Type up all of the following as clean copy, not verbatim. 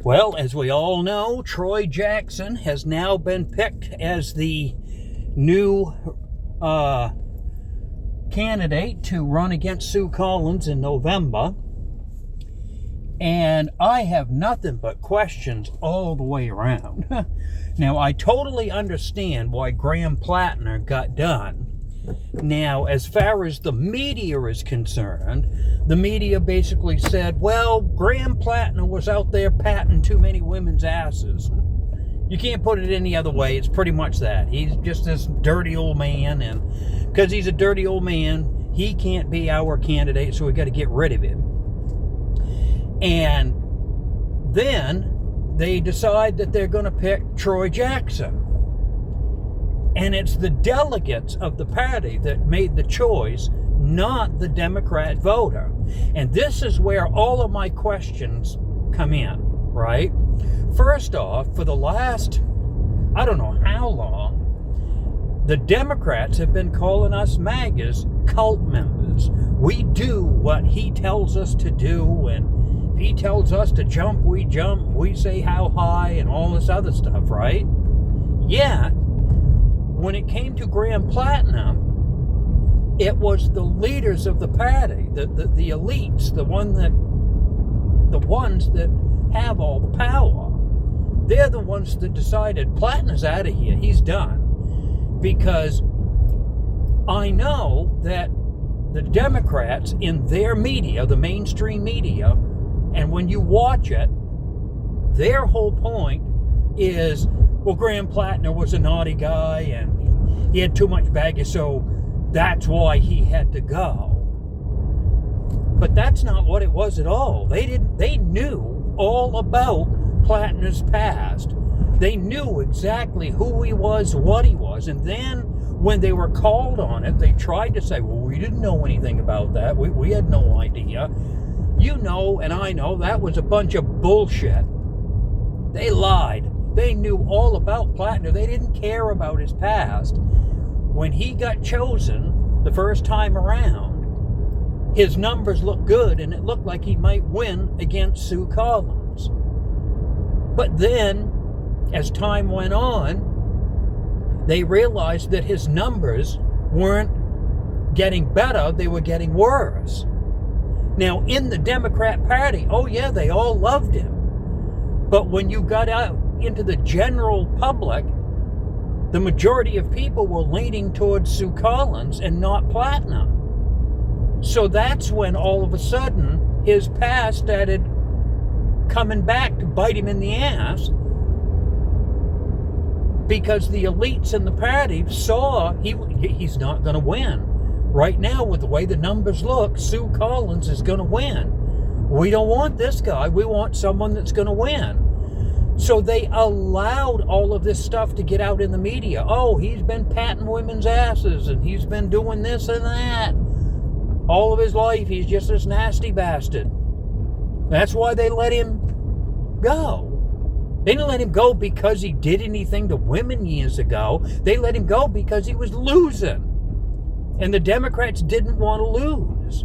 Well, as we all know, Troy Jackson has now been picked as the new candidate to run against Sue Collins in November. And I have nothing but questions all the way around. Now, I totally understand why Graham Platner got done. Now, as far as the media is concerned, the media basically said, well, Graham Platner was out there patting too many women's asses. You can't put it any other way. It's pretty much that. He's just this dirty old man, and because he's a dirty old man, he can't be our candidate, so we got to get rid of him. And then they decide that they're going to pick Troy Jackson. And it's the delegates of the party that made the choice, not the Democrat voter. And this is where all of my questions come in, right? First off, for the last, I don't know how long, the Democrats have been calling us MAGAs cult members. We do what he tells us to do, and if he tells us to jump, we say how high and all this other stuff, right? Yet, when it came to Graham Platner, it was the leaders of the party, the elites, the ones that have all the power. They're the ones that decided Platner's out of here, he's done. Because I know that the Democrats in their media, the mainstream media, and when you watch it, their whole point is, well, Graham Platner was a naughty guy and he had too much baggage, so that's why he had to go. But that's not what it was at all. They knew all about Platner's past. They knew exactly who he was, what he was, and then when they were called on it, they tried to say, well, we didn't know anything about that. We had no idea. You know, and I know, that was a bunch of bullshit. They lied. They knew all about Platner. They didn't care about his past. When he got chosen the first time around, his numbers looked good, and it looked like he might win against Sue Collins. But then, as time went on, they realized that his numbers weren't getting better, they were getting worse. Now, in the Democrat Party, oh yeah, they all loved him. But when you got out into the general public, the majority of people were leaning towards Sue Collins and not Platner. So that's when all of a sudden his past started coming back to bite him in the ass, because the elites in the party saw he's not going to win. Right now, with the way the numbers look, Sue Collins is going to win. We don't want this guy. We want someone that's going to win. So they allowed all of this stuff to get out in the media. Oh, he's been patting women's asses, and he's been doing this and that. All of his life, he's just this nasty bastard. That's why they let him go. They didn't let him go because he did anything to women years ago. They let him go because he was losing. And the Democrats didn't want to lose.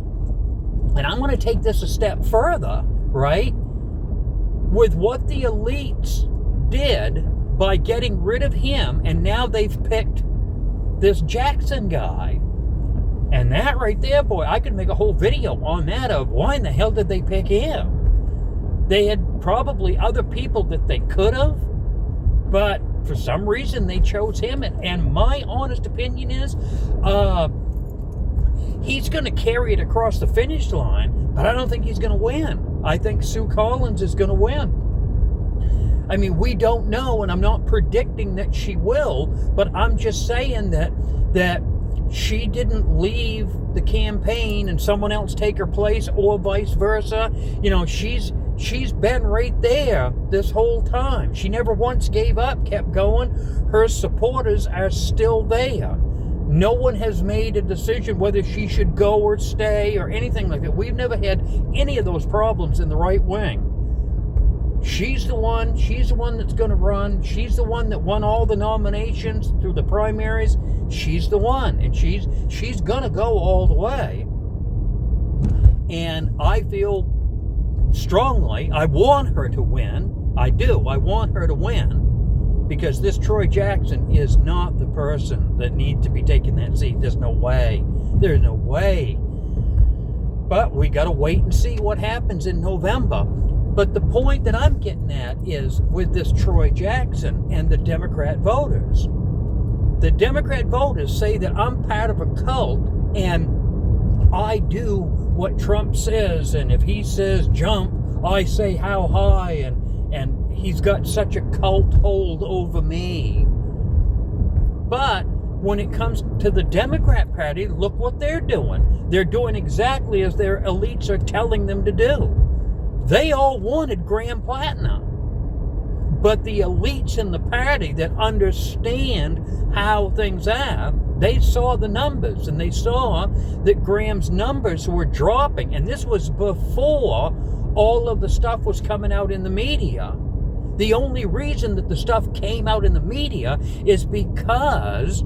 And I'm going to take this a step further, right? With what the elites did by getting rid of him, and now they've picked this Jackson guy. And that right there, boy, I could make a whole video on that of why in the hell did they pick him? They had probably other people that they could have, but for some reason they chose him. And my honest opinion is, he's going to carry it across the finish line, but I don't think he's going to win. I think Sue Collins is going to win. I mean, we don't know, and I'm not predicting that she will, but I'm just saying that she didn't leave the campaign and someone else take her place, or vice versa. You know, she's been right there this whole time. She never once gave up, kept going. Her supporters are still there. No one has made a decision whether she should go or stay or anything like that. We've never had any of those problems in the right wing. She's the one that's going to run. She's the one that won all the nominations through the primaries. She's the one, and she's going to go all the way. And I feel strongly, I want her to win, I do. I want her to win, because this Troy Jackson is not the person that needs to be taking that seat. There's no way. There's no way. But we got to wait and see what happens in November. But the point that I'm getting at is with this Troy Jackson and the Democrat voters. The Democrat voters say that I'm part of a cult and I do what Trump says, and if he says jump, I say how high, and he's got such a cult hold over me. But when it comes to the Democrat Party, look what they're doing. They're doing exactly as their elites are telling them to do. They all wanted Graham Platner. But the elites in the party that understand how things are, they saw the numbers, and they saw that Graham's numbers were dropping. And this was before all of the stuff was coming out in the media. The only reason that the stuff came out in the media is because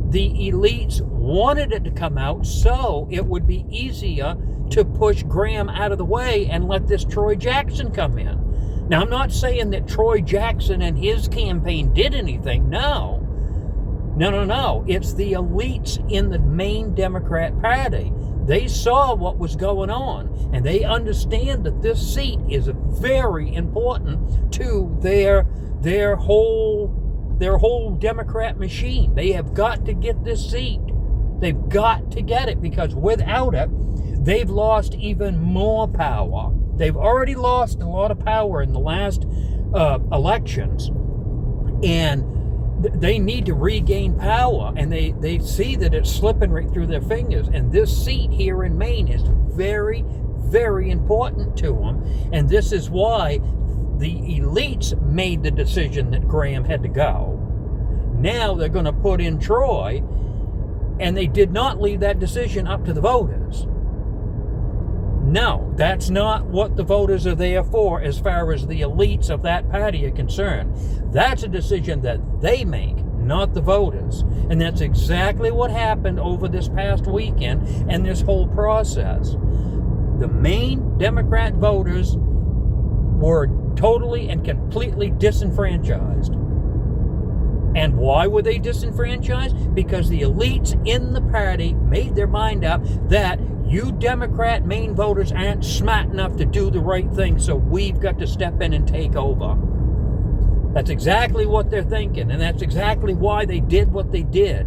the elites wanted it to come out so it would be easier to push Graham out of the way and let this Troy Jackson come in. Now, I'm not saying that Troy Jackson and his campaign did anything. No. It's the elites in the Maine Democrat Party. They saw what was going on, and they understand that this seat is very important to their whole Democrat machine. They have got to get this seat. They've got to get it, because without it, they've lost even more power. They've already lost a lot of power in the last elections, and they need to regain power, and they see that it's slipping right through their fingers. And this seat here in Maine is very, very important to them, and this is why the elites made the decision that Graham had to go. Now they're going to put in Troy, and they did not leave that decision up to the voters. No, that's not what the voters are there for as far as the elites of that party are concerned. That's a decision that they make, not the voters. And that's exactly what happened over this past weekend and this whole process. The Maine Democrat voters were totally and completely disenfranchised. And why were they disenfranchised? Because the elites in the party made their mind up that you Democrat Maine voters aren't smart enough to do the right thing, so we've got to step in and take over. That's exactly what they're thinking, and that's exactly why they did what they did.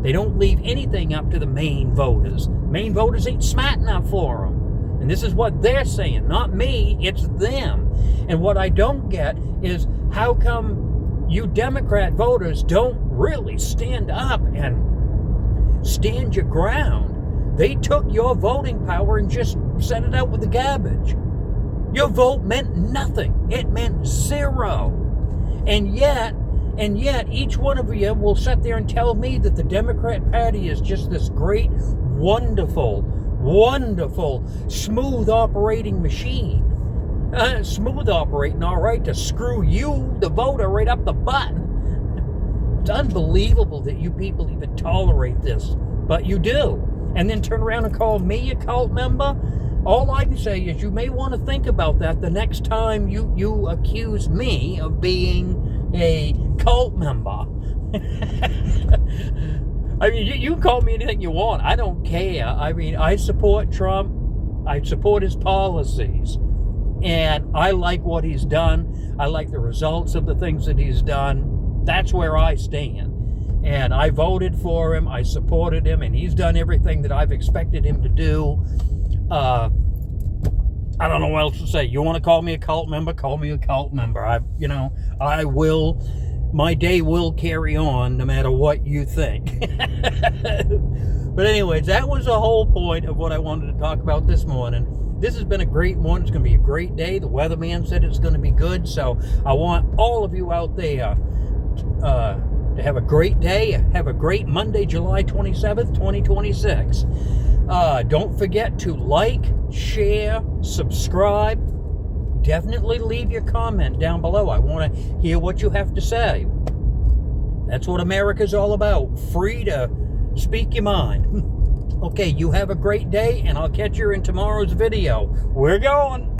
They don't leave anything up to the Maine voters. Maine voters ain't smart enough for them. And this is what they're saying, not me, it's them. And what I don't get is how come you Democrat voters don't really stand up and stand your ground? They took your voting power and just set it out with the garbage. Your vote meant nothing. It meant zero. And yet, each one of you will sit there and tell me that the Democrat Party is just this great, wonderful, smooth operating machine. Smooth operating, all right, to screw you, the voter, right up the butt. It's unbelievable that you people even tolerate this, but you do. And then turn around and call me a cult member? All I can say is you may want to think about that the next time you accuse me of being a cult member. I mean, you can call me anything you want. I don't care. I mean, I support Trump. I support his policies. And I like what he's done. I like the results of the things that he's done. That's where I stand. And I voted for him, I supported him, and he's done everything that I've expected him to do. I don't know what else to say. You want to call me a cult member? Call me a cult member. I will, my day will carry on no matter what you think. But anyways, that was the whole point of what I wanted to talk about this morning. This has been a great morning. It's going to be a great day. The weatherman said it's going to be good. So I want all of you out there to have a great day. Have a great Monday, July 27th, 2026. Don't forget to like, share, subscribe. Definitely leave your comment down below. I want to hear what you have to say. That's what America's all about. Free to speak your mind. Okay, you have a great day, and I'll catch you in tomorrow's video. We're going.